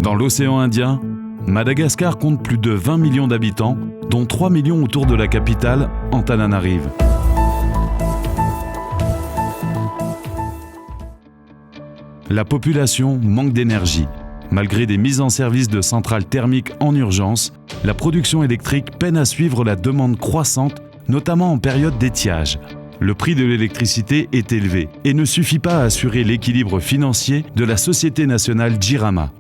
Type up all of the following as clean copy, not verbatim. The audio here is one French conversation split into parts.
Dans l'océan Indien, Madagascar compte plus de 20 millions d'habitants, dont 3 millions autour de la capitale, Antananarive. La population manque d'énergie. Malgré des mises en service de centrales thermiques en urgence, la production électrique peine à suivre la demande croissante, notamment en période d'étiage. Le prix de l'électricité est élevé et ne suffit pas à assurer l'équilibre financier de la société nationale Jirama.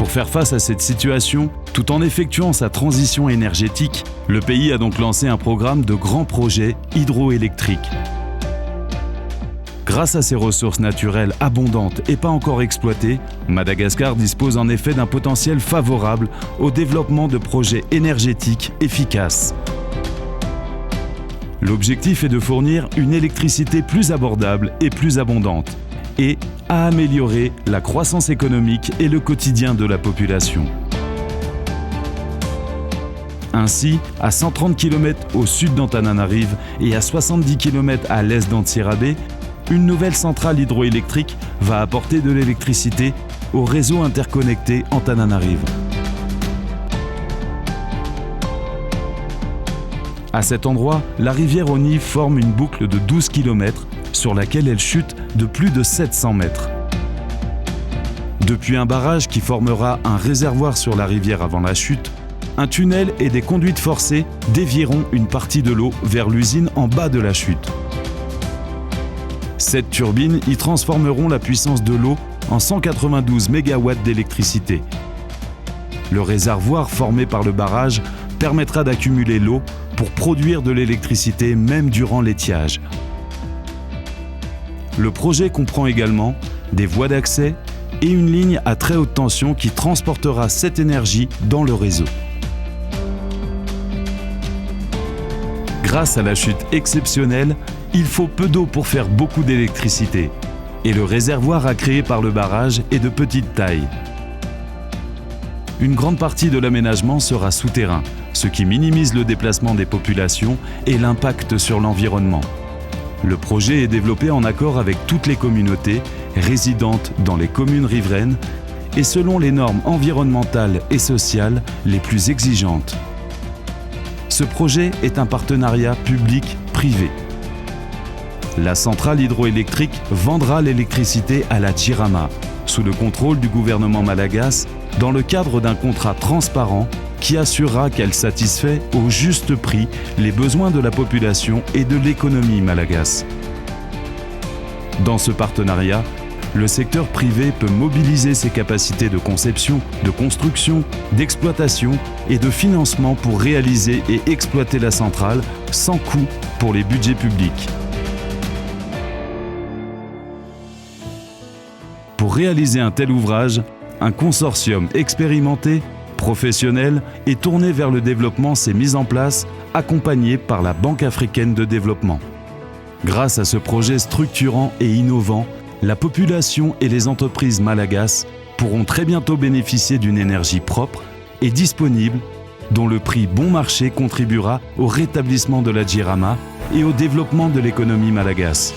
Pour faire face à cette situation, tout en effectuant sa transition énergétique, le pays a donc lancé un programme de grands projets hydroélectriques. Grâce à ses ressources naturelles abondantes et pas encore exploitées, Madagascar dispose en effet d'un potentiel favorable au développement de projets énergétiques efficaces. L'objectif est de fournir une électricité plus abordable et plus abondante, et à améliorer la croissance économique et le quotidien de la population. Ainsi, à 130 km au sud d'Antananarive et à 70 km à l'est d'Antsirabe, une nouvelle centrale hydroélectrique va apporter de l'électricité au réseau interconnecté Antananarive. À cet endroit, la rivière Oni forme une boucle de 12 km sur laquelle elle chute de plus de 700 mètres. Depuis un barrage qui formera un réservoir sur la rivière avant la chute, un tunnel et des conduites forcées dévieront une partie de l'eau vers l'usine en bas de la chute. 7 turbines y transformeront la puissance de l'eau en 192 MW d'électricité. Le réservoir formé par le barrage permettra d'accumuler l'eau pour produire de l'électricité même durant l'étiage. Le projet comprend également des voies d'accès et une ligne à très haute tension qui transportera cette énergie dans le réseau. Grâce à la chute exceptionnelle, il faut peu d'eau pour faire beaucoup d'électricité. Et le réservoir à créer par le barrage est de petite taille. Une grande partie de l'aménagement sera souterrain, ce qui minimise le déplacement des populations et l'impact sur l'environnement. Le projet est développé en accord avec toutes les communautés résidentes dans les communes riveraines et selon les normes environnementales et sociales les plus exigeantes. Ce projet est un partenariat public-privé. La centrale hydroélectrique vendra l'électricité à la Jirama, sous le contrôle du gouvernement malagasy, dans le cadre d'un contrat transparent qui assurera qu'elle satisfait au juste prix les besoins de la population et de l'économie malagasy. Dans ce partenariat, le secteur privé peut mobiliser ses capacités de conception, de construction, d'exploitation et de financement pour réaliser et exploiter la centrale sans coût pour les budgets publics. Pour réaliser un tel ouvrage, un consortium expérimenté, professionnel et tourné vers le développement s'est mis en place, accompagné par la Banque africaine de développement. Grâce à ce projet structurant et innovant, la population et les entreprises malagasy pourront très bientôt bénéficier d'une énergie propre et disponible, dont le prix bon marché contribuera au rétablissement de la Jirama et au développement de l'économie malagasy.